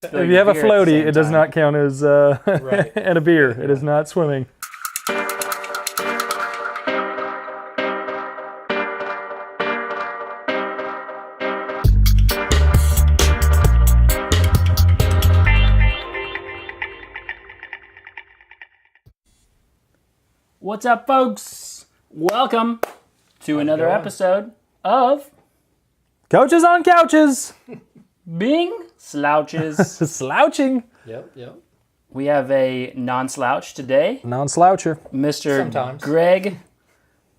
If you have a floaty, it does not count as Right. and a beer. It is not swimming. What's up, folks? Welcome to another episode of Coaches on couches. Being Slouches. Slouching. Yep. We have a non-slouch today, Non-sloucher. Mr. Sometimes. Greg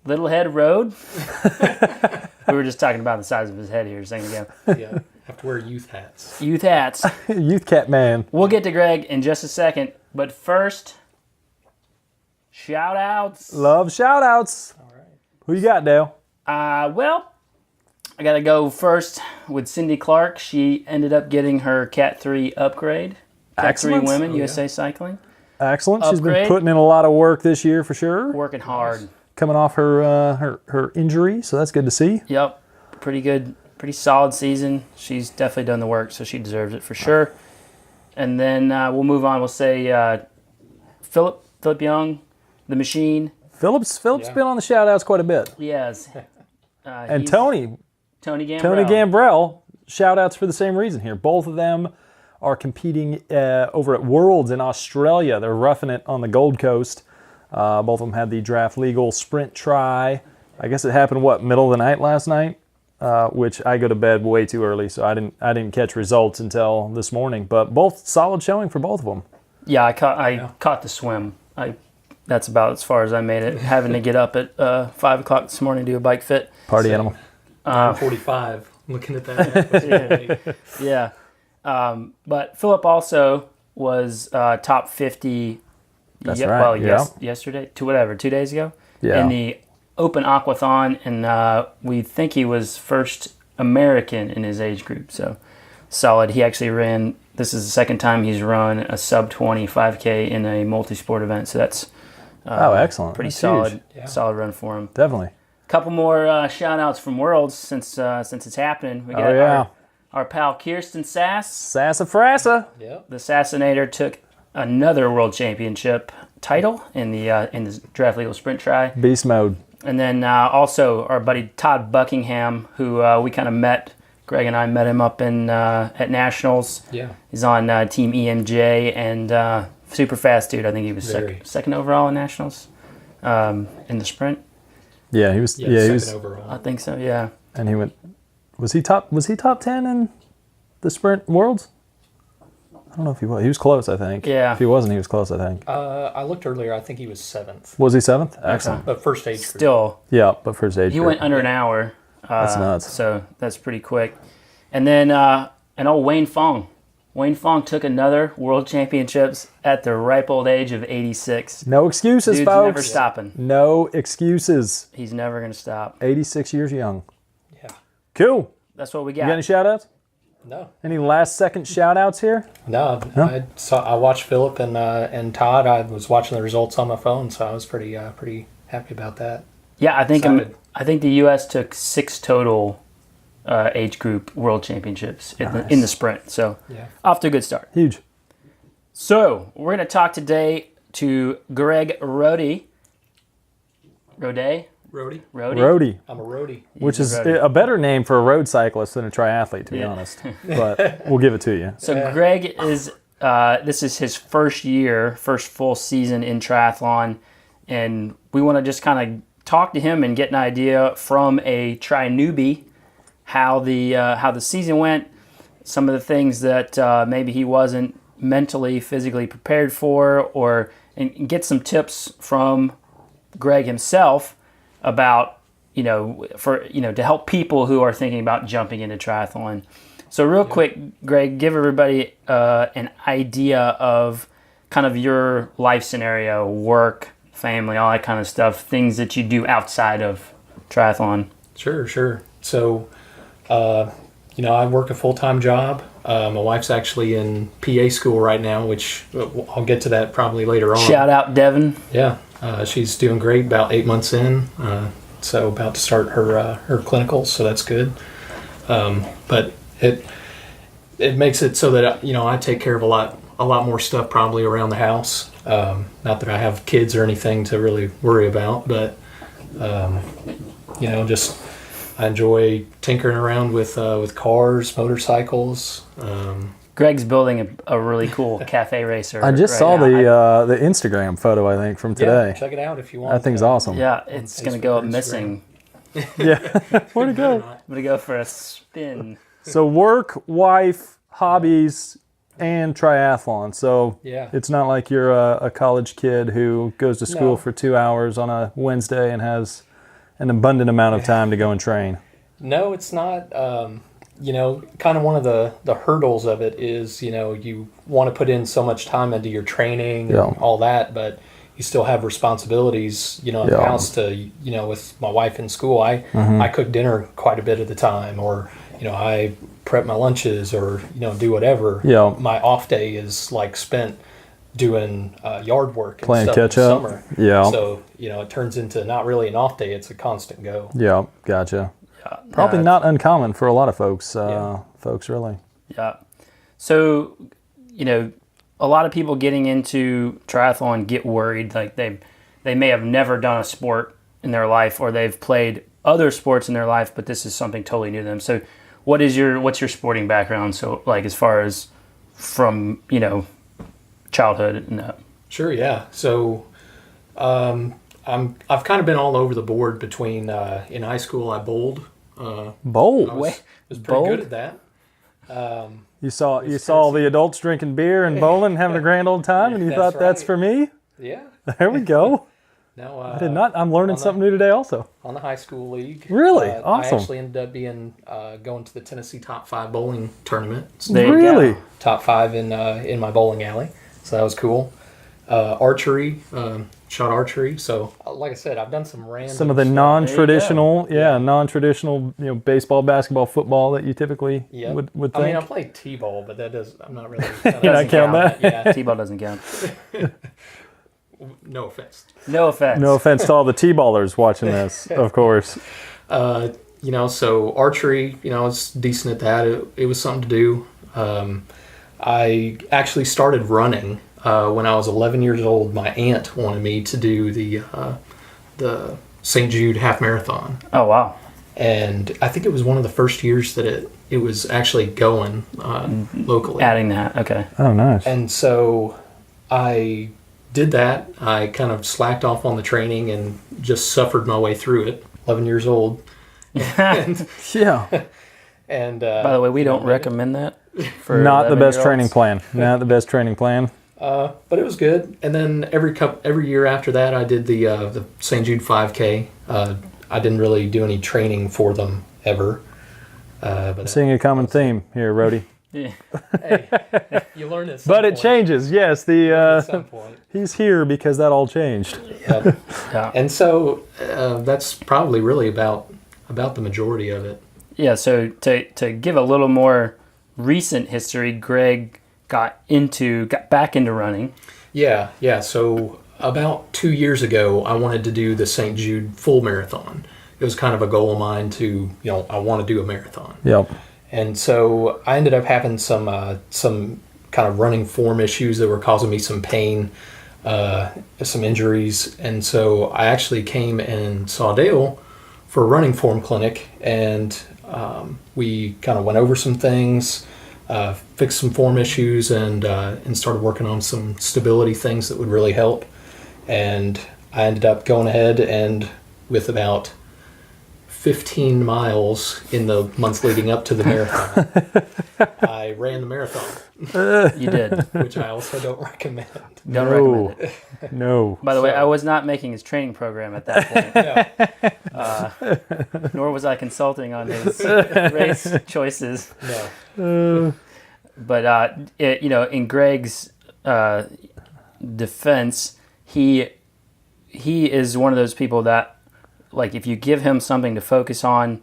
Littlehead Rohde. We were just talking about the size of his head here a second ago. Yeah. Have to wear youth hats. Youth hats. Youth cat man. We'll get to Greg in just a second, but first, shout-outs. Love shout-outs. All right. Who you got, Dale? Well, I got to go first with Cindy Clark. She ended up getting her Cat 3 upgrade. Cat 3 Excellent. Women, Oh, yeah. USA Cycling. Excellent. She's been Upgrade. putting in a lot of work this year for sure. Working hard. Coming off her injury, so that's good to see. Yep. Pretty good, pretty solid season. She's definitely done the work, so she deserves it for sure. And then we'll move on. We'll say Philip Young, the Machine. Philip's Yeah. been on the shout-outs quite a bit. Yes. And Tony Gambrell. Gambrell, shout-outs for the same reason here. Both of them are competing over at Worlds in Australia. They're roughing it on the Gold Coast. Both of them had the draft legal sprint try. I guess it happened, middle of the night last night? Which I go to bed way too early, so I didn't catch results until this morning. But both solid showing for both of them. Yeah, I caught the swim. That's about as far as I made it. Having to get up at 5 o'clock this morning to do a bike fit. Party animal. 9:45. Looking at that. Yeah. But Philip also was top 50. That's right. Yesterday, 2 days ago. Yeah. In the Open Aquathon, and we think he was first American in his age group. So solid. He actually ran. This is the second time he's run a sub 20 5K in a multisport event. So that's Excellent. pretty That's solid. huge. Yeah. Solid run for him. Definitely. Couple more shout outs from Worlds since it's happening. We got our pal Kirsten Sass. Sassafrassa. Yep. The Assassinator took another world championship title in the draft legal sprint try. Beast mode. And then also our buddy Todd Buckingham, who we kind of met. Greg and I met him up in at Nationals. Yeah. He's on Team EMJ and super fast dude. I think he was second overall in Nationals in the sprint. Yeah, he was. Yeah, he second was. overall. I think so. Yeah. And he went. Was he top 10 in the sprint Worlds? I don't know if he was. He was close, I think. Yeah. If he wasn't, he was close, I think. I looked earlier. I think he was 7th. Was he 7th? Excellent. But first age group. Still, Yeah, but for his age he group. went under an hour. That's nuts. So that's pretty quick. And then an old Wayne Fong. Wayne Fong took another World Championships at the ripe old age of 86. No excuses, Dude's folks. never stopping. No excuses. He's never going to stop. 86 years young. Yeah. Cool. That's what we You got got. any shout-outs? No. Any last-second shout-outs here? No. I watched Philip and Todd. I was watching the results on my phone, so I was pretty happy about that. Yeah, I think Excited. I think the U.S. took 6 total age group World Championships in the sprint. So Yeah. off to a good start. Huge. So we're going to talk today to Greg Rohde. Roadie. Roadie. I'm a roadie. Which is roadie. a better name for a road cyclist than a triathlete, to be honest. But we'll give it to you. So Yeah. Greg is this is his first full season in triathlon, and we want to just kind of talk to him and get an idea from a newbie how the season went, some of the things that maybe he wasn't mentally, physically prepared for, and get some tips from Greg himself about to help people who are thinking about jumping into triathlon. So real quick, Greg, give everybody an idea of kind of your life scenario, work, family, all that kind of stuff, things that you do outside of triathlon. Sure. So, I work a full-time job. My wife's actually in PA school right now, which I'll get to that probably later on. Shout out Devin. Yeah, she's doing great, about 8 months in. So about to start her clinicals, so that's good. But it makes it so that I take care of a lot more stuff probably around the house. Not that I have kids or anything to really worry about, but just I enjoy tinkering around with cars, motorcycles. Greg's building a really cool cafe racer. I just saw the Instagram photo, I think, from today. Yeah, check it out if you want. That thing's awesome. Yeah, it's going to go up missing. Yeah. Where'd it go? I'm going to go for a spin. So work, wife, hobbies, and triathlon. So Yeah. it's not like you're a college kid who goes to school No. for 2 hours on a Wednesday and has an abundant amount of time to go and train. No, it's not. Kind of one of the hurdles of it is, you want to put in so much time into your training Yeah. and all that, but you still have responsibilities, in the Yeah. house to, with my wife in school. I cook dinner quite a bit of the time, or, I prep my lunches, or, do whatever. Yeah. My off day is like spent doing yard work and Playing stuff catch in the up. summer. Yeah. So, it turns into not really an off day, it's a constant go. Yeah, gotcha. Probably not uncommon for a lot of folks. Folks, really. Yeah. So, a lot of people getting into triathlon get worried. Like they may have never done a sport in their life, or they've played other sports in their life, but this is something totally new to them. So what's your sporting background? So like as far as from, childhood and that. Sure, yeah. So I've kind of been all over the board between in high school I bowled. Bold. I was pretty Bowled? good at that. You saw the adults drinking beer and bowling, having a grand old time, and you That's thought that's right. for me? Yeah. There we go. No, I did not. I'm learning on the- something new today also. On the high school league. Really? I Awesome. actually ended up being going to the Tennessee Top 5 bowling tournament. There you Really? go. Top 5 in my bowling alley. So that was cool. Archery, shot archery. So like I said, I've done some random Some of the stuff. non-traditional, non-traditional, baseball, basketball, football that you typically Yep. would I mean, I think. played T-ball, but that does. I'm not really. You're not counting that? Yeah. T-ball doesn't count. No offense. No offense. No offense to all the T-ballers watching this, of course. So archery, I was decent at that. It was something to do. I actually started running when I was 11 years old. My aunt wanted me to do the St. Jude half marathon, Oh, wow. and I think it was one of the first years that it was actually going locally. Adding that. Okay. Oh, nice. And so I did that. I kind of slacked off on the training and just suffered my way through it. 11 years old. and Yeah. and By the way, we don't recommend that for Not the best 11-year-olds. training plan. Not the best training plan. but it was good. And then every year after that, I did the St. Jude 5K. I didn't really do any training for them ever. But Seeing a common theme here, Rohde. Yeah. hey, you learn it. But it changes. Yes, at some point. he's here because that all changed. Yep. Yeah. And so that's probably really about the majority of it. Yeah, so to give a little more recent history, Greg got back into running. Yeah. So about 2 years ago, I wanted to do the St. Jude full marathon. It was kind of a goal of mine to, I want to do a marathon. Yep. And so I ended up having some kind of running form issues that were causing me some pain, some injuries. And so I actually came and saw Dale for a running form clinic, and we kind of went over some things, fixed some form issues, and started working on some stability things that would really help. And I ended up going ahead and with about 15 miles in the months leading up to the marathon, I ran the marathon, You did. which I also don't recommend. Don't recommend it. No. By the way, So- I was not making his training program at that point, No, nor was I consulting on his race choices. no. But in Greg's defense, he is one of those people that, like, if you give him something to focus on,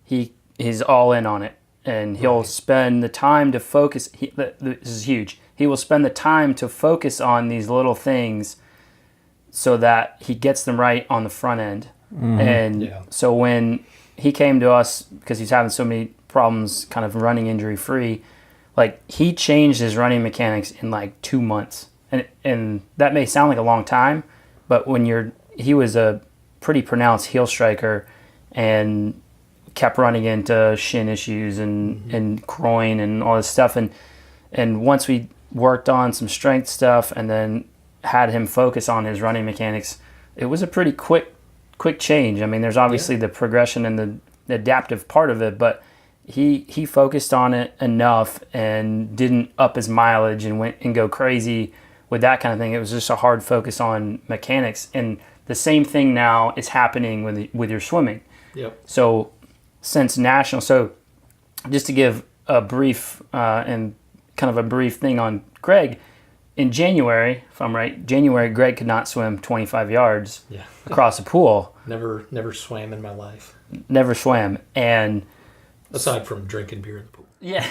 he's all in on it, and he'll spend the time to focus. This is huge. He will spend the time to focus on these little things so that he gets them right on the front end. And Yeah. so when he came to us, because he's having so many problems kind of running injury free, like he changed his running mechanics in like 2 months, and that may sound like a long time, but he was a pretty pronounced heel striker, and kept running into shin issues and groin and all this stuff, and once we worked on some strength stuff and then had him focus on his running mechanics, it was a pretty quick change. I mean, there's obviously the progression and the adaptive part of it, but he focused on it enough and didn't up his mileage and went and go crazy with that kind of thing. It was just a hard focus on mechanics, and the same thing now is happening with your swimming. Yep. So since national, so just to give a brief and kind of a brief thing on Greg, in January, if I'm right, Greg could not swim 25 yards across a pool. Never swam in my life. Never swam, and aside from drinking beer in the pool. Yeah,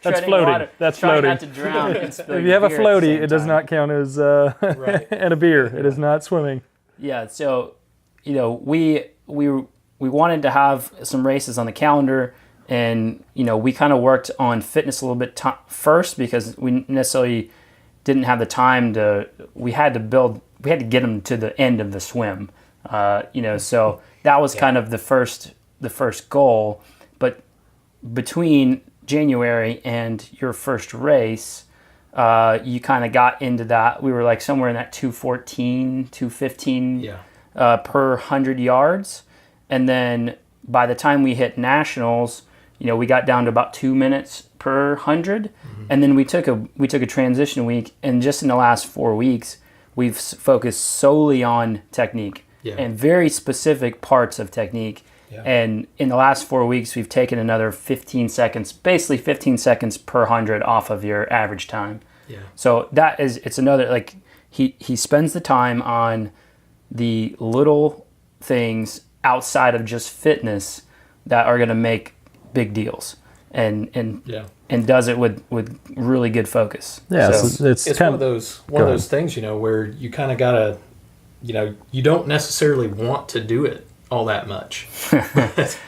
that's floating. Water, that's trying floating. not to drown. And If you have a floaty, it does not count as right. and a beer. It is not swimming. Yeah, so we wanted to have some races on the calendar, and we kind of worked on fitness a little bit first because we necessarily didn't have the time to. We had to get them to the end of the swim. So that was kind of the first goal. But between January and your first race, you kind of got into that. We were like somewhere in that 214, 215 per 100 yards. And then by the time we hit nationals, we got down to about 2 minutes per 100. Mm-hmm. And then we took a transition week, and just in the last 4 weeks, we've focused solely on technique and very specific parts of technique. Yeah. And in the last 4 weeks, we've taken another 15 seconds, basically 15 seconds per 100 off of your average time. Yeah. So it's another, like, he spends the time on the little things outside of just fitness that are going to make big deals, and does it with really good focus. Yeah, so it's one of those things, where you kind of gotta, you don't necessarily want to do it all that much. But,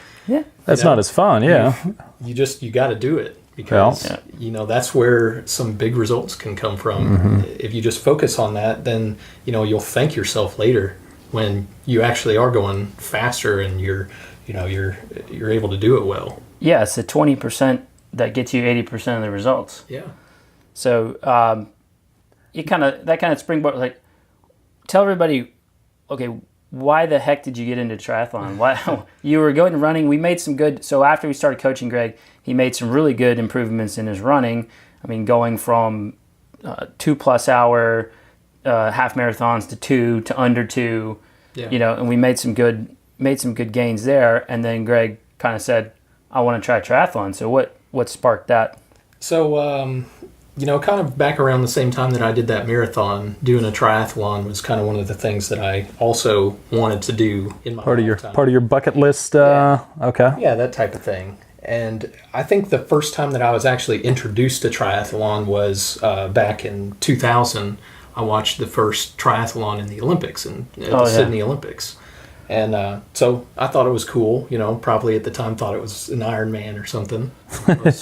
that's not as fun. Yeah, you got to do it because that's where some big results can come from. Mm-hmm. If you just focus on that, then you'll thank yourself later when you actually are going faster and you're able to do it well. Yeah, it's the 20% that gets you 80% of the results. Yeah. So that kind of springboard, like, tell everybody, okay, why the heck did you get into triathlon? Why you were going running? We made some good. So after we started coaching Greg, he made some really good improvements in his running. I mean, going from 2+ hour half marathons to 2 to under 2. Yeah. And we made some good gains there. And then Greg kind of said, I want to try triathlon. So what sparked that? So, kind of back around the same time that I did that marathon, doing a triathlon was kind of one of the things that I also wanted to do in my part of your bucket list. Okay. Yeah, that type of thing. And I think the first time that I was actually introduced to triathlon was back in 2000. I watched the first triathlon in the Olympics and the Sydney Olympics. And so I thought it was cool, probably at the time thought it was an Ironman or something. Most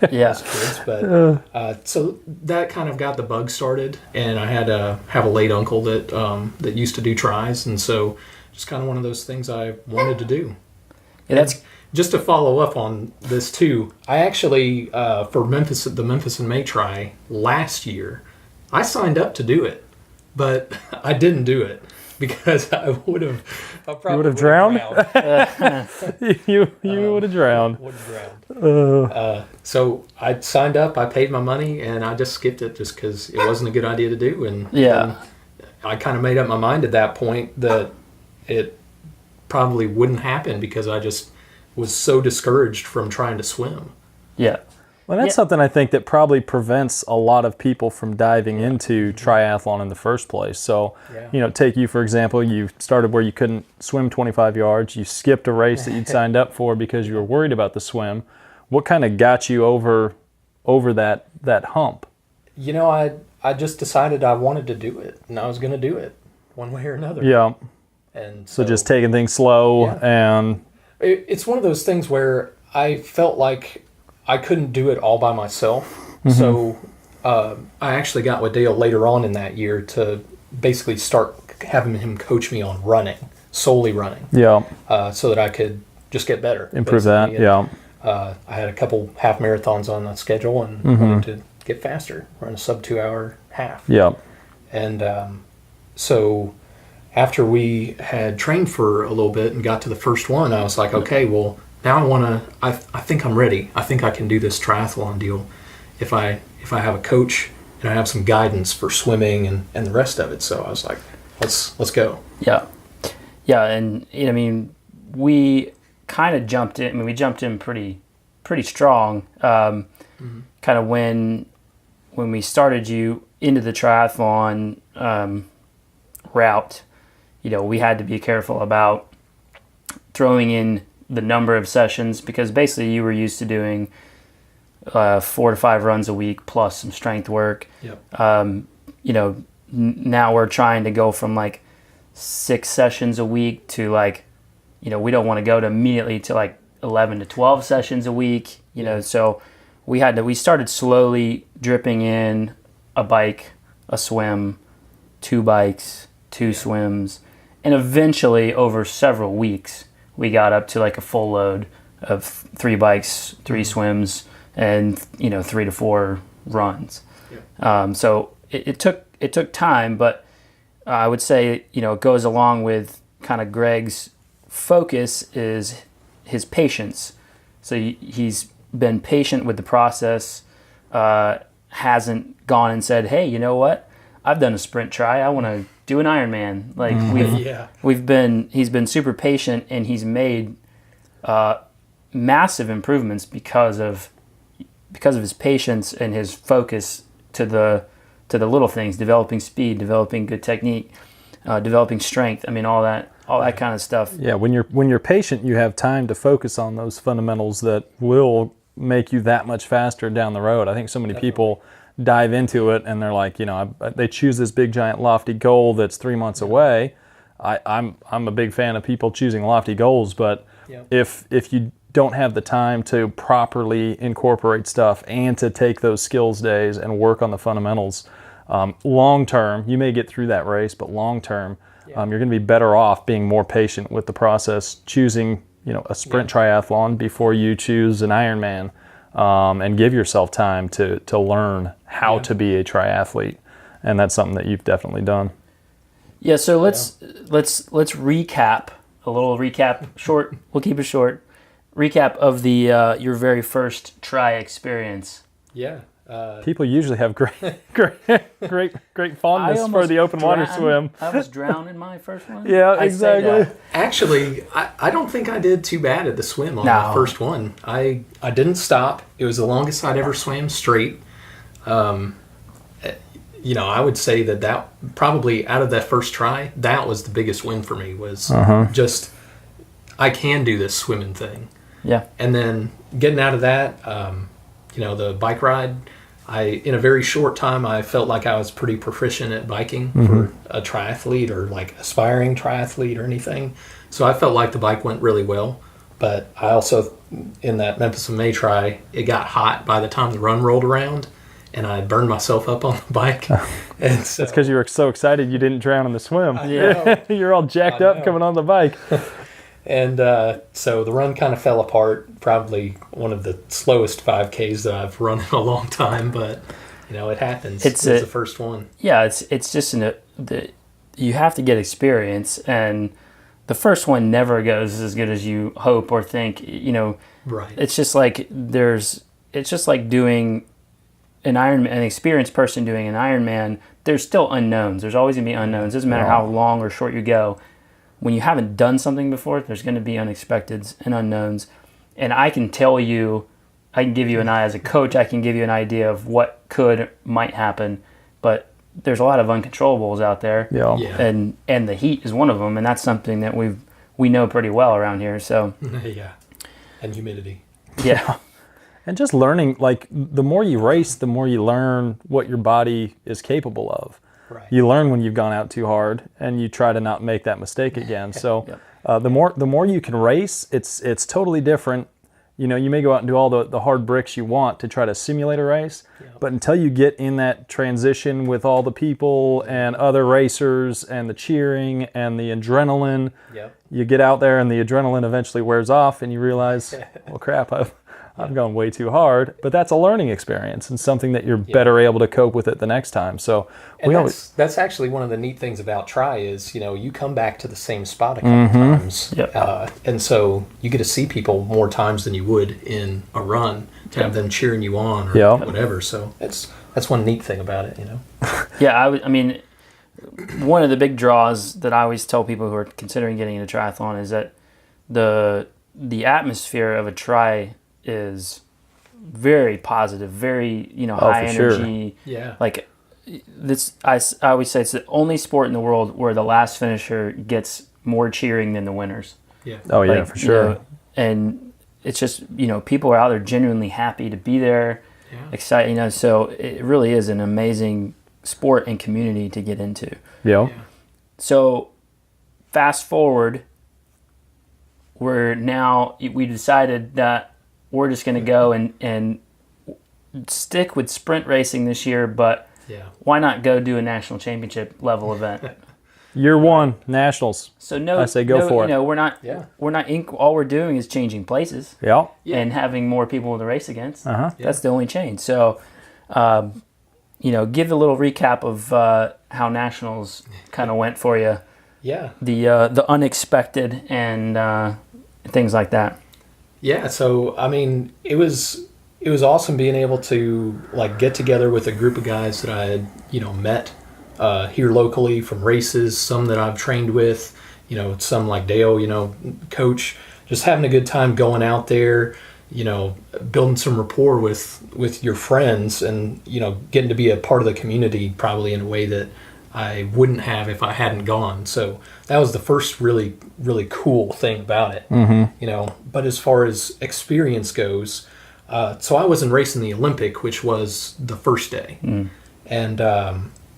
kids. But so that kind of got the bug started, and I had have a late uncle that used to do tries, and so just kind of one of those things I wanted to do. Yeah, that's just to follow up on this too. I actually for the Memphis in May try last year, I signed up to do it, but I didn't do it. Because I would have drowned. You would have drowned. So I signed up. I paid my money, and I just skipped it just because it wasn't a good idea to do. And I kind of made up my mind at that point that it probably wouldn't happen because I just was so discouraged from trying to swim. Yeah. Well, that's something I think that probably prevents a lot of people from diving into triathlon in the first place. So, take you, for example, you started where you couldn't swim 25 yards. You skipped a race that you'd signed up for because you were worried about the swim. What kind of got you over that hump? I just decided I wanted to do it, and I was going to do it one way or another. Yeah. And so just taking things slow and... It's one of those things where I felt like I couldn't do it all by myself. So I actually got with Dale later on in that year to basically start having him coach me on running, solely running. Yeah. So that I could just get better. Improve that. basically. Yeah. I had a couple half marathons on the schedule and wanted to get faster, run a sub 2 hour half. Yeah. And so after we had trained for a little bit and got to the first one, I was like, okay, well, now I think I'm ready. I think I can do this triathlon deal if I have a coach and I have some guidance for swimming and the rest of it. So I was like, let's go. Yeah. Yeah, and I mean, we kind of jumped in. I mean, we jumped in pretty strong. Kind of when we started you into the triathlon route, we had to be careful about throwing in the number of sessions, because basically you were used to doing 4 to 5 runs a week plus some strength work. Yep. Now we're trying to go from like 6 sessions a week to like, we don't want to go to immediately to like 11 to 12 sessions a week, so we started slowly dripping in a bike, a swim, 2 bikes, 2 swims, and eventually over several weeks we got up to like a full load of 3 bikes, 3 swims, and 3 to 4 runs. Yeah. So it took time, but I would say it goes along with kind of Greg's focus is his patience. So he's been patient with the process, hasn't gone and said, hey, you know what? I've done a sprint try. I want to do an Ironman. Like he's been super patient, and he's made massive improvements because of his patience and his focus to the little things, developing speed, developing good technique, developing strength. I mean, all that kind of stuff. Yeah, when you're patient, you have time to focus on those fundamentals that will make you that much faster down the road. I think so many people dive into it and they're like, they choose this big giant lofty goal that's 3 months away. I'm a big fan of people choosing lofty goals, but if you don't have the time to properly incorporate stuff and to take those skills days and work on the fundamentals, long term, you may get through that race, but long term, you're going to be better off being more patient with the process, choosing a sprint triathlon before you choose an Ironman, and give yourself time to learn how to be a triathlete, and that's something that you've definitely done. Yeah, so let's recap a little recap. Short, we'll keep it short. Recap of the your very first tri experience. Yeah. People usually have great fondness for the open water swim. I was drowned in my first one. Yeah, exactly. Actually, I don't think I did too bad at the swim on the first one. I didn't stop. It was the longest I'd ever swam straight. I would say that probably out of that first try, that was the biggest win for me, was just, I can do this swimming thing. Yeah. And then getting out of that, the bike ride, in a very short time, I felt like I was pretty proficient at biking for a triathlete or like aspiring triathlete or anything. So I felt like the bike went really well. But I also, in that Memphis in May try, it got hot by the time the run rolled around, and I burned myself up on the bike. And so, that's because you were so excited you didn't drown in the swim. I know. You're all jacked up coming on the bike. And so the run kind of fell apart. Probably one of the slowest 5Ks that I've run in a long time, but it happens. It's the first one. Yeah, it's just you have to get experience, and the first one never goes as good as you hope or think. Right. It's just like doing an experienced person doing an Ironman. There's still unknowns. There's always gonna be unknowns. Doesn't matter how long or short you go. When you haven't done something before, there's going to be unexpecteds and unknowns. And I can give you as a coach, I can give you an idea of what might happen. But there's a lot of uncontrollables out there. Yeah. And the heat is one of them. And that's something that we know pretty well around here. So yeah. And humidity. Yeah. And just learning, like, the more you race, the more you learn what your body is capable of. Right. You learn when you've gone out too hard, and you try to not make that mistake again. So the more you can race, it's totally different. You know, you may go out and do all the hard bricks you want to try to simulate a race, but until you get in that transition with all the people and other racers and the cheering and the adrenaline, you get out there and the adrenaline eventually wears off and you realize, well, crap, I've gone way too hard. But that's a learning experience and something that you're better able to cope with it the next time. So that's actually one of the neat things about Tri is, you know, you come back to the same spot a couple times. And so you get to see people more times than you would in a run to have them cheering you on or whatever. So that's one neat thing about it, you know. I mean, one of the big draws that I always tell people who are considering getting into triathlon is that the atmosphere of a tri is very positive, very, you know, high energy. Sure. Yeah. Like this, I always say it's the only sport in the world where the last finisher gets more cheering than the winners. Yeah. Oh yeah, for sure. You know, and it's just, you know, people are out there genuinely happy to be there, excited, you know, so it really is an amazing sport and community to get into. Yeah. So fast forward, we decided that we're just going to go and stick with sprint racing this year, but why not go do a national championship level event? Year one, nationals. So I say go for it. You know, we're not all we're doing is changing places. Yeah. And having more people to race against. That's the only change. So, you know, give a little recap of how nationals kind of went for you. Yeah. The unexpected and things like that. Yeah, so I mean, it was awesome being able to like get together with a group of guys that I had, you know, met here locally from races, some that I've trained with, you know, some like Dale, you know, coach, just having a good time going out there, you know, building some rapport with your friends and, you know, getting to be a part of the community probably in a way that I wouldn't have if I hadn't gone. So that was the first really, really cool thing about it, you know. But as far as experience goes, so I wasn't racing the Olympic, which was the first day. And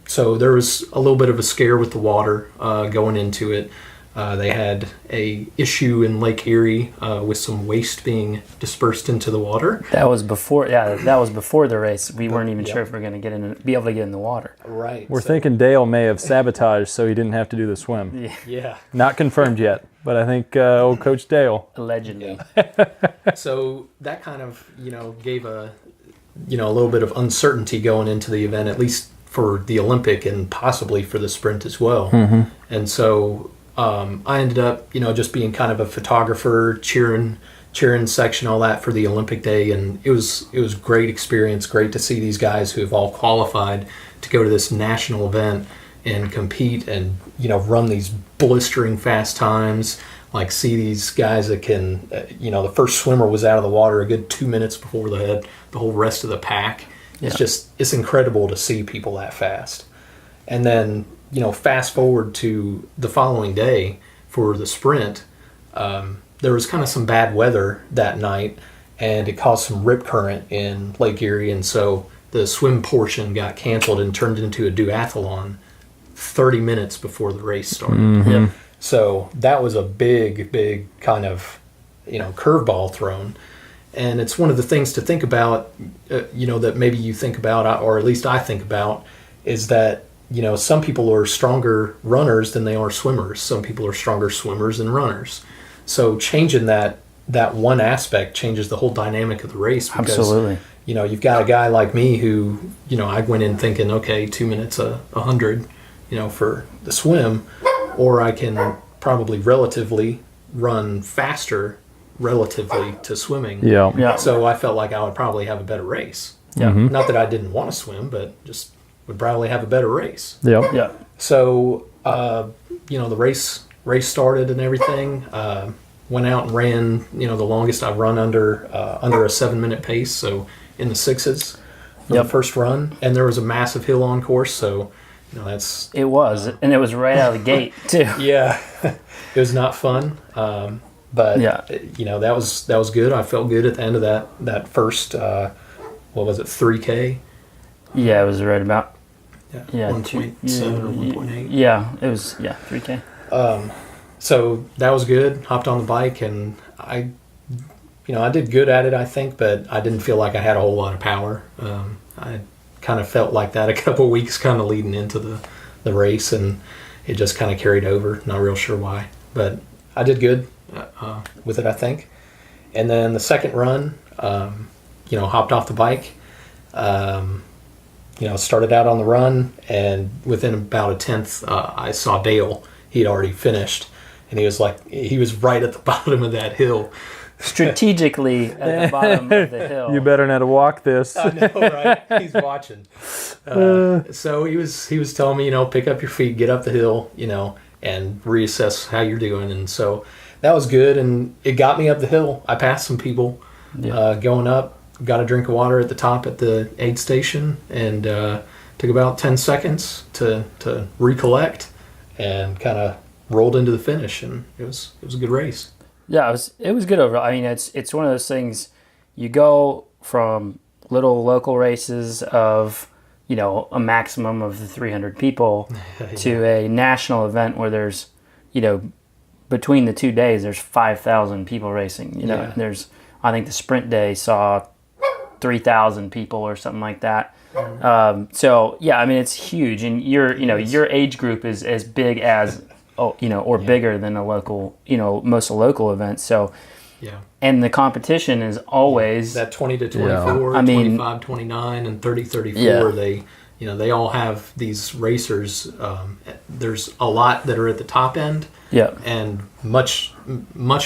so there was a little bit of a scare with the water going into it. They had a issue in Lake Erie with some waste being dispersed into the water. That was before the race. We weren't even sure if we were going to be able to get in the water. Right. We're thinking Dale may have sabotaged so he didn't have to do the swim. Yeah. Not confirmed yet, but I think old Coach Dale. Allegedly. So that kind of, you know, gave a little bit of uncertainty going into the event, at least for the Olympic and possibly for the sprint as well. And so I ended up, you know, just being kind of a photographer, cheering section, all that for the Olympic day. And it was great experience, great to see these guys who have all qualified to go to this national event and compete and, you know, run these blistering fast times, like see these guys that can, you know, the first swimmer was out of the water a good 2 minutes before the whole rest of the pack. It's incredible to see people that fast. And then, you know, fast forward to the following day for the sprint, there was kind of some bad weather that night, and it caused some rip current in Lake Erie, and so the swim portion got canceled and turned into a duathlon 30 minutes before the race started. So that was a big kind of, you know, curveball thrown. And it's one of the things to think about, you know, that maybe you think about, or at least I think about, is that, you know, some people are stronger runners than they are swimmers. Some people are stronger swimmers than runners. So changing that one aspect changes the whole dynamic of the race. Because, absolutely. You know, you've got a guy like me who, you know, I went in thinking, okay, 2 minutes, 100, you know, for the swim, or I can probably relatively run faster relatively to swimming. Yeah. So I felt like I would probably have a better race. Not that I didn't want to swim, but just would probably have a better race. Yeah. So, you know, the race started and everything. Went out and ran, you know, the longest I've run under a 7-minute pace. So in the 6s for the first run. And there was a massive hill on course. So, you know, it was. And it was right out of the gate too. Yeah. It was not fun. But, you know, that was good. I felt good at the end of that first, what was it, 3K? Yeah, it was right about. 1.7 or 1.8. Yeah, it was 3K. So that was good. Hopped on the bike, and I I did good at it, I think, but I didn't feel like I had a whole lot of power. I kind of felt like that a couple weeks kind of leading into the race, and it just kind of carried over. Not real sure why, but I did good with it, I think. And then the second run, hopped off the bike, started out on the run, and within about a tenth, I saw Dale. He'd already finished, and he was right at the bottom of that hill. Strategically at the bottom of the hill. You better not walk this. I know, right? He's watching. So he was telling me, pick up your feet, get up the hill, and reassess how you're doing. And so that was good, and it got me up the hill. I passed some people going up, got a drink of water at the top at the aid station, and took about 10 seconds to recollect, and kind of rolled into the finish, and it was a good race. Yeah, it was good overall. I mean, it's one of those things. You go from little local races of a maximum of the 300 people to a national event where there's between the 2 days there's 5,000 people racing. There's, I think the sprint day saw 3,000 people or something like that. So yeah, I mean, it's huge, and your age group is as big as bigger than a local, most local events. So, and the competition is always that 20 to 24, 25, 29, and 30, 34. They all have these racers. There's a lot that are at the top end, and much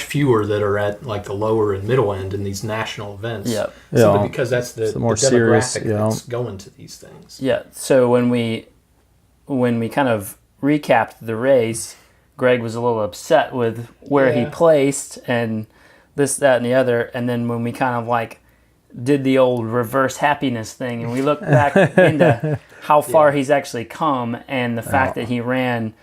fewer that are at like the lower and middle end in these national events. Simply because that's the more demographic serious, that's going to these things. Yeah. So when we kind of recapped the race, Greg was a little upset with where he placed and this, that, and the other. And then when we kind of like did the old reverse happiness thing, and we looked back into how far he's actually come, and the fact that he ran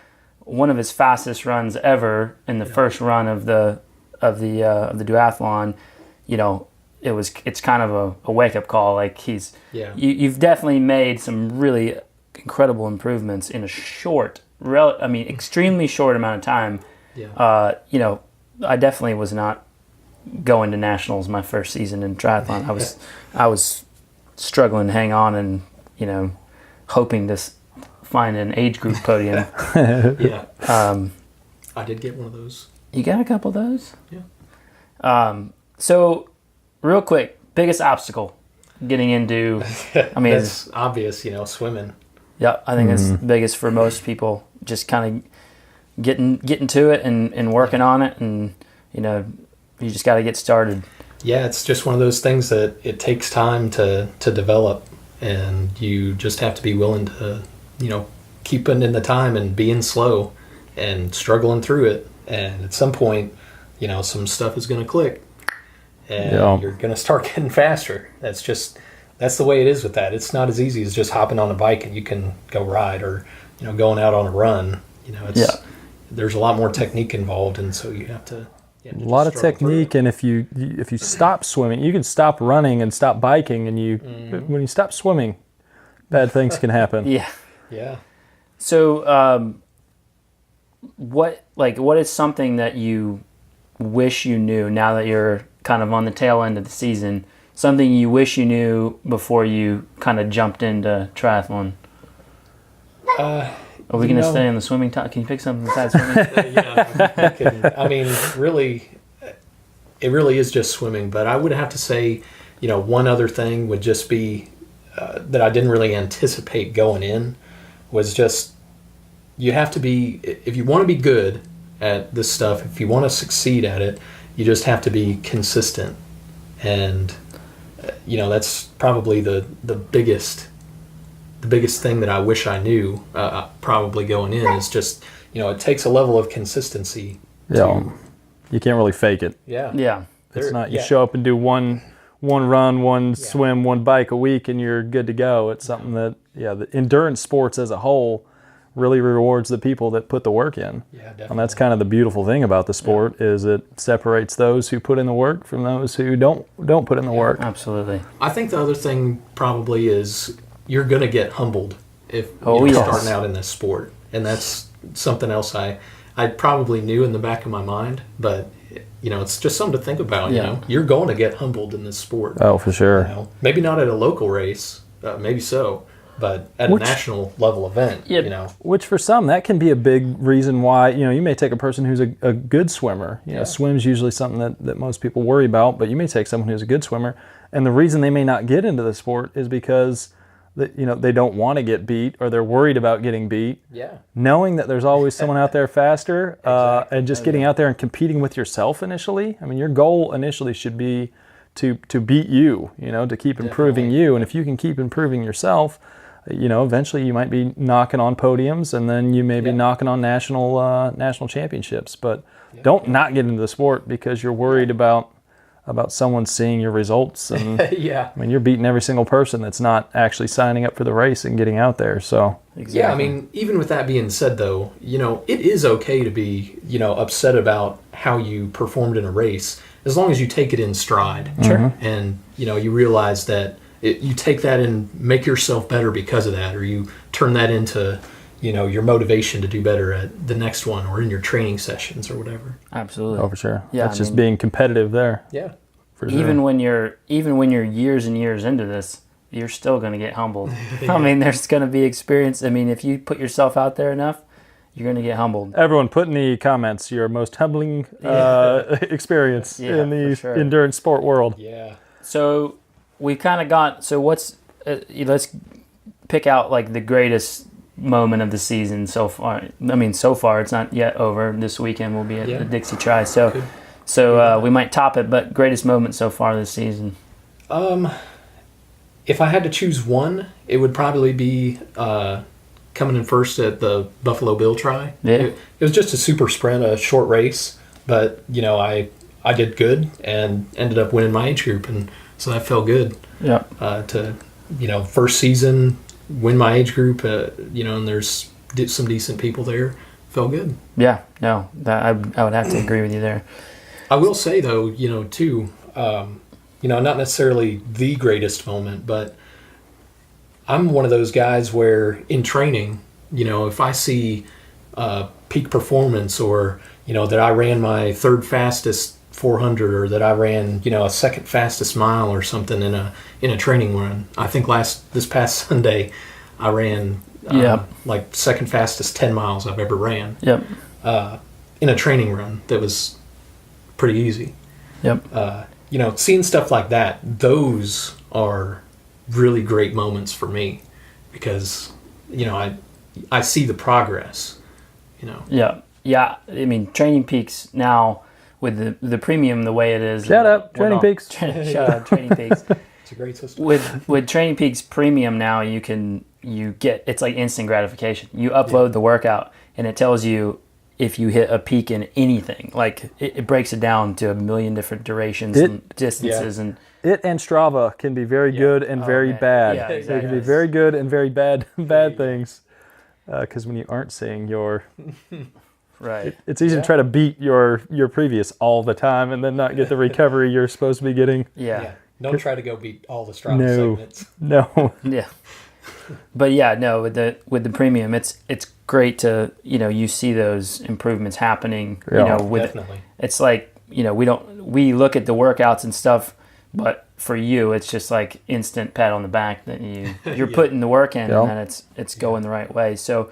one of his fastest runs ever in the first run of the duathlon, it's kind of a wake up call. Like you've definitely made some really incredible improvements in a short, extremely short amount of time. I definitely was not going to nationals my first season in triathlon. I was struggling to hang on, and hoping to find an age group podium. I did get one of those. You got a couple of those? Yeah. So real quick, biggest obstacle getting into, it's obvious, swimming. Yeah, I think that's the biggest for most people. Just kind of getting to it and working on it, and you just got to get started. Yeah, it's just one of those things that it takes time to develop, and you just have to be willing to keep putting in the time and being slow and struggling through it. And at some point, some stuff is going to click, and you're going to start getting faster. That's the way it is with that. It's not as easy as just hopping on a bike and you can go ride, or going out on a run. There's a lot more technique involved, and so you have to. A lot of technique, and if you stop swimming, you can stop running and stop biking, and when you stop swimming, bad things can happen. Yeah. So, what is something that you wish you knew now that you're kind of on the tail end of the season? Something you wish you knew before you kind of jumped into triathlon? Are we going to stay on the swimming top? Can you pick something besides swimming? Really, it really is just swimming. But I would have to say, one other thing would just be that I didn't really anticipate going in, was just you have to be, if you want to be good at this stuff, if you want to succeed at it, you just have to be consistent. And, that's probably the biggest thing that I wish I knew probably going in, is just, it takes a level of consistency. You can't really fake it. Yeah. It's not, you show up and do one run, one swim, one bike a week, and you're good to go. It's something that, the endurance sports as a whole really rewards the people that put the work in. Yeah, definitely. And that's kind of the beautiful thing about the sport, is it separates those who put in the work from those who don't put in the work. Absolutely. I think the other thing probably is you're going to get humbled if you're starting out in this sport. And that's something else I I probably knew in the back of my mind, but it's just something to think about. Yeah. You're going to get humbled in this sport. Oh, for sure. Maybe not at a local race, maybe so, but at a national level event. Which for some, that can be a big reason why, you may take a person who's a good swimmer. Swim's usually something that most people worry about, but you may take someone who's a good swimmer, and the reason they may not get into the sport is because they don't want to get beat, or they're worried about getting beat. Yeah. Knowing that there's always someone out there faster, Exactly. and just getting out there and competing with yourself initially. I mean, your goal initially should be to beat you, to keep improving you. And if you can keep improving yourself, eventually you might be knocking on podiums, and then you may be knocking on national championships. But don't not get into the sport because you're worried about someone seeing your results. And I mean, you're beating every single person that's not actually signing up for the race and getting out there. So Exactly. Yeah, I mean, even with that being said, though, it is okay to be, upset about how you performed in a race, as long as you take it in stride. Sure. And, you realize that you take that and make yourself better because of that, or you turn that into, your motivation to do better at the next one, or in your training sessions or whatever. Absolutely. Oh, for sure. Yeah, That's just being competitive there. Yeah. For sure. Even when you're years and years into this, you're still going to get humbled. I mean, there's going to be experience. I mean, if you put yourself out there enough, you're going to get humbled. Everyone, put in the comments your most humbling experience in the sure. endurance sport world. Yeah. So we kind of got. So what's? Let's pick out like the greatest moment of the season so far. I mean, so far it's not yet over. This weekend we'll be at the Dixie Tri. So we might top it. But greatest moment so far this season. If I had to choose one, it would probably be coming in first at the Buffalo Bill Tri. Yeah. It was just a super sprint, a short race, but I did good and ended up winning my age group, and so that felt good. Yeah. To first season, win my age group, and there's some decent people there. Felt good. Yeah. No, I would have to agree with you there. I will say though, too. Not necessarily the greatest moment, but I'm one of those guys where in training, if I see peak performance, or, that I ran my third fastest 400, or that I ran, a second fastest mile or something in a training run. I think this past Sunday, I ran like second fastest 10 miles I've ever ran. Yep. In a training run that was pretty easy. Yep. Seeing stuff like that, those are really great moments for me, because, I see the progress, Yeah. Yeah. I mean, Training Peaks now with the premium the way it is. Shout out, Training Peaks. Shout out, Training Peaks. It's a great system. With Training Peaks Premium now, you get, it's like instant gratification. You upload the workout and it tells you if you hit a peak in anything. Like it breaks it down to a million different durations and distances. And It and Strava can be very good and very bad. Yeah, They exactly. can be very good and very bad things. Because when you aren't seeing right. it's easy to try to beat your previous all the time and then not get the recovery you're supposed to be getting. Yeah. Don't try to go beat all the Strava segments. No. Yeah. But yeah, no, with the premium, it's great to, you see those improvements happening, Yeah. Definitely. It's like, we look at the workouts and stuff, but for you, it's just like instant pat on the back that you're putting the work in, and then it's going the right way. So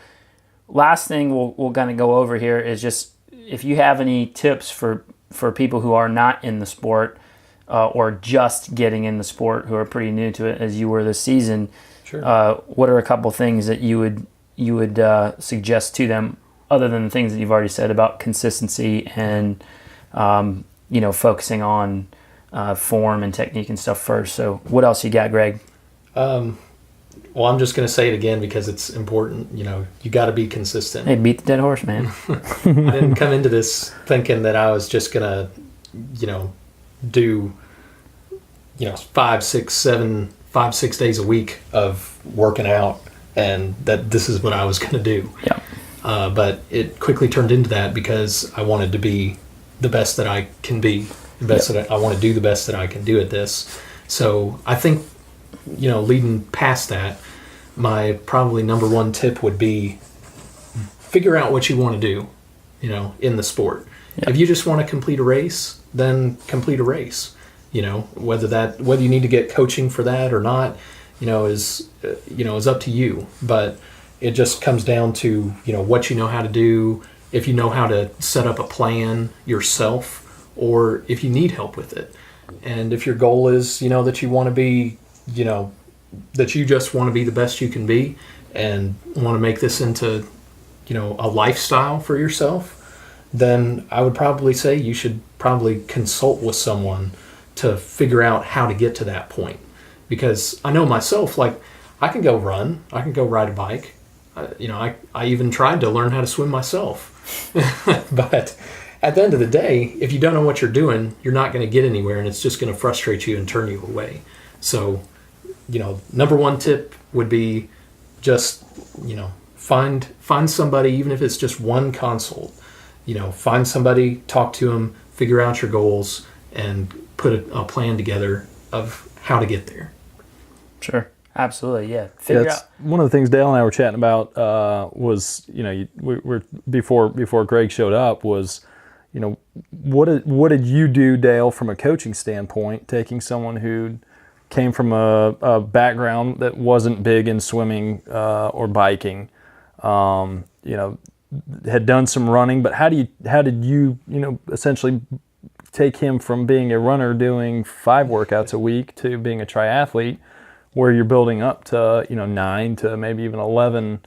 last thing we'll kind of go over here is just if you have any tips for people who are not in the sport, or just getting in the sport, who are pretty new to it as you were this season. Sure. What are a couple things that you would suggest to them, other than the things that you've already said about consistency and focusing on form and technique and stuff first? So what else you got, Greg? Well, I'm just going to say it again because it's important. You got to be consistent. Hey, beat the dead horse, man. I didn't come into this thinking that I was just going to, do 5, 6 days a week of working out, and that this is what I was going to do. Yeah. But it quickly turned into that because I wanted to be the best that I can be, that I want to do the best that I can do at this. So I think, leading past that, my probably number one tip would be figure out what you want to do. in the sport. If you just want to complete a race, then complete a race. Whether you need to get coaching for that or not, is up to you. But it just comes down to, what you know how to do, if you know how to set up a plan yourself, or if you need help with it. And if your goal is, that you want to be, that you just want to be the best you can be and want to make this into, a lifestyle for yourself, then I would probably say you should probably consult with someone to figure out how to get to that point. Because I know myself, like, I can go run, I can go ride a bike. I even tried to learn how to swim myself. But at the end of the day, if you don't know what you're doing, you're not going to get anywhere, and it's just going to frustrate you and turn you away. So, number one tip would be just, find somebody, even if it's just one consult. Find somebody, talk to them, figure out your goals, and put a plan together of how to get there. Sure. Absolutely, yeah. Figure out. One of the things Dale and I were chatting about was, before Greg showed up was, what did you do, Dale, from a coaching standpoint, taking someone who came from a background that wasn't big in swimming or biking, had done some running, but how did you essentially take him from being a runner doing 5 workouts a week to being a triathlete, where you're building up to 9 to maybe even 11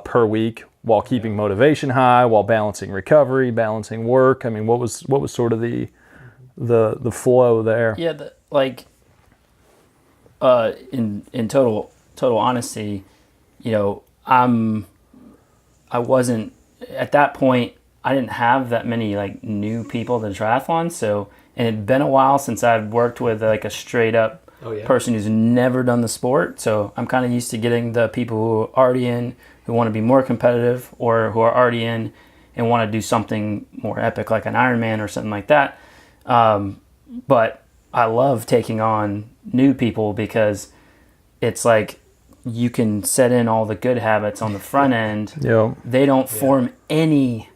per week, while keeping motivation high, while balancing recovery, balancing work. I mean, what was sort of the flow there? Yeah, in total honesty, I wasn't at that point. I didn't have that many new people to triathlon, so, and it'd been a while since I'd worked with a straight up person who's never done the sport. So I'm kind of used to getting the people who are already in, who want to be more competitive, or who are already in and want to do something more epic like an Ironman or something like that. But I love taking on new people because it's like you can set in all the good habits on the front end. They don't form any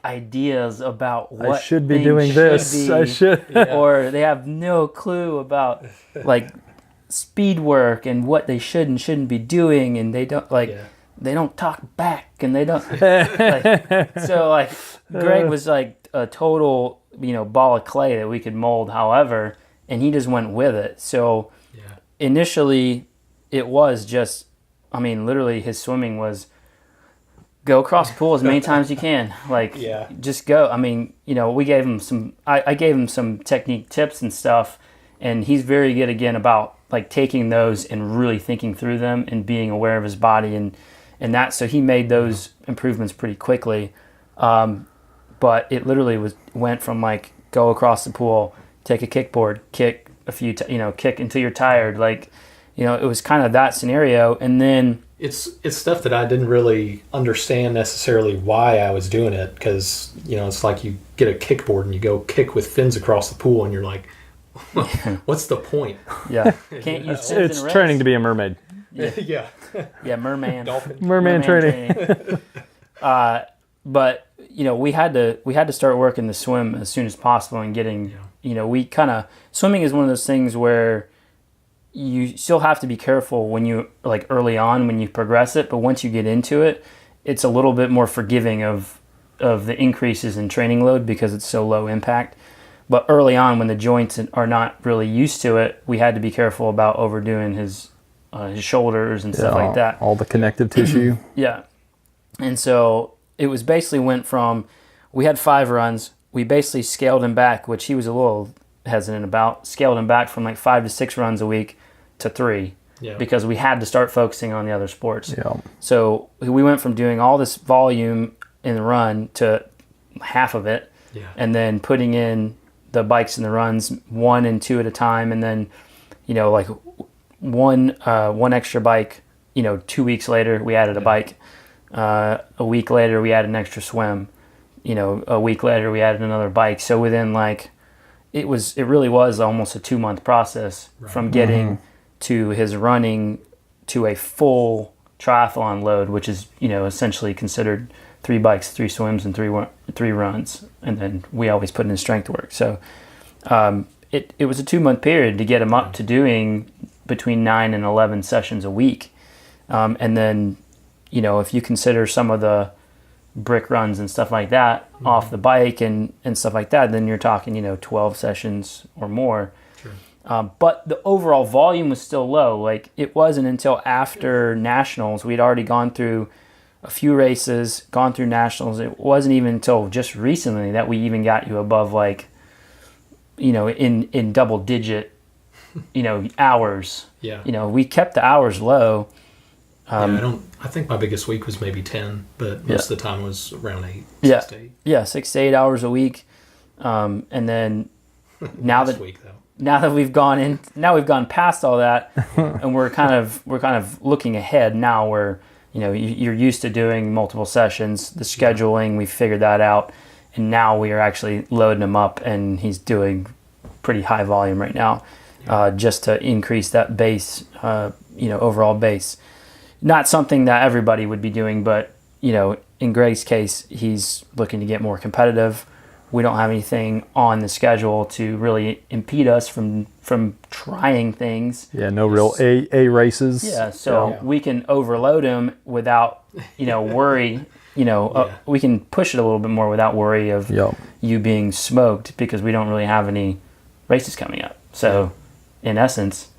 ideas about what I should be doing this. I should. Or they have no clue about speed work and what they should and shouldn't be doing, and they don't they don't talk back, and they don't so Greg was a total ball of clay that we could mold however, and he just went with it. So initially it was just, literally his swimming was go across the pool as many times as you can. Just go. We gave him some, I gave him some technique tips and stuff, and he's very good again about taking those and really thinking through them and being aware of his body and that. So he made those improvements pretty quickly. But it literally went from go across the pool, take a kickboard, kick a few, kick until you're tired. It was kind of that scenario. And then it's stuff that I didn't really understand necessarily why I was doing it, because it's like you get a kickboard and you go kick with fins across the pool, and you're like, what's the point? Can't use fins it's in a training race. to be a mermaid. Merman. Dolphin. Merman training. But we had to start working the swim as soon as possible and getting swimming is one of those things where you still have to be careful when you early on when you progress it, but once you get into it, it's a little bit more forgiving of the increases in training load because it's so low impact. But early on, when the joints are not really used to it, we had to be careful about overdoing his shoulders and stuff like that. All the connective tissue. And so it was basically went from, we had 5 runs. We basically scaled him back, which he was a little hesitant about, scaled him back from 5 to 6 runs a week to 3 because we had to start focusing on the other sports. So we went from doing all this volume in the run to half of it, and then putting in the bikes and the runs 1 and 2 at a time, and then one extra bike. 2 weeks later we added a bike. A week later we added an extra swim. A week later we added another bike. So within it really was almost a 2-month process from getting to his running to a full triathlon load, which is essentially considered 3 bikes, 3 swims, and 3 runs, and then we always put in strength work. So it was a 2-month period to get him up to doing between 9 and 11 sessions a week. And then, if you consider some of the brick runs and stuff like that off the bike and stuff like that, then you're talking, 12 sessions or more. Sure. But the overall volume was still low. Like, it wasn't until after nationals, we'd already gone through a few races, gone through nationals. It wasn't even until just recently that we even got you above, like, in double digit, hours. Yeah. We kept the hours low. I think my biggest week was maybe 10, but most of the time was around 8. 6 to 8. Yeah, 6 to 8 hours a week. And then now that we've gone past all that, and we're kind of looking ahead now, where you're used to doing multiple sessions, the scheduling, we figured that out, and now we are actually loading him up, and he's doing pretty high volume right now, just to increase that base, overall base. Not something that everybody would be doing, but in Greg's case, he's looking to get more competitive. We don't have anything on the schedule to really impede us from trying things. Yeah, no real A races. Yeah, so we can overload him without worry. We can push it a little bit more without worry of you being smoked, because we don't really have any races coming up. So in essence,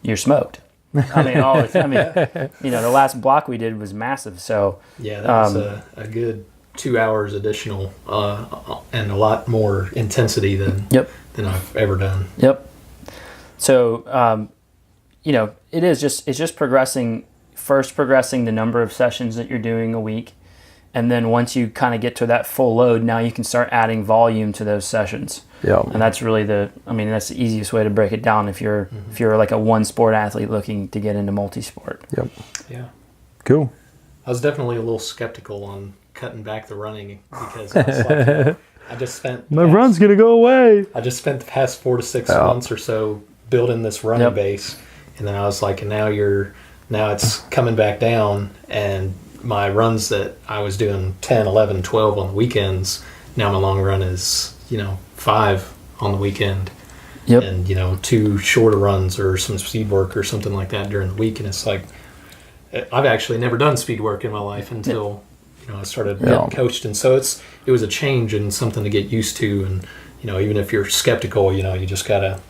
you're smoked. The last block we did was massive. So that was a good 2 hours additional, and a lot more intensity than I've ever done. Yep. So it's just progressing the number of sessions that you're doing a week, and then once you kind of get to that full load, now you can start adding volume to those sessions. Yeah. And that's really that's the easiest way to break it down if you're like a one sport athlete looking to get into multisport. Yep. Yeah. Cool. I was definitely a little skeptical on cutting back the running, because I was like, I just spent my run's gonna go away. I just spent the past 4 to 6 months or so building this running base, and then I was like, and now it's coming back down, and my runs that I was doing 10, 11, 12 on the weekends, now my long run is 5 on the weekend. Yep. And 2 shorter runs or some speed work or something like that during the week. And it's like, I've actually never done speed work in my life until I started getting coached, and so it was a change and something to get used to. And even if you're skeptical, you just gotta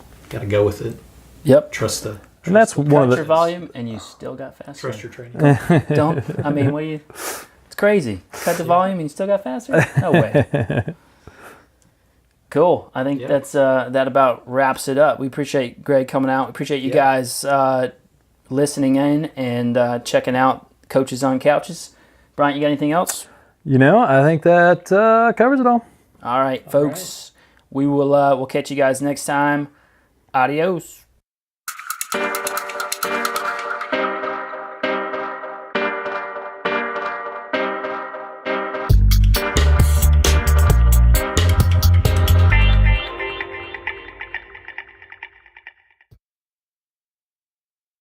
go with it. Yep. Trust the. And that's one of the your volume, and you still got faster. Trust your training. It's crazy. Cut the volume and you still got faster? No way. Cool. I think that's that about wraps it up. We appreciate Greg coming out. We appreciate you guys listening in and checking out Coaches on Couches. Brian, you got anything else? I think that covers it all. All right, folks. We will we'll catch you guys next time. Adios.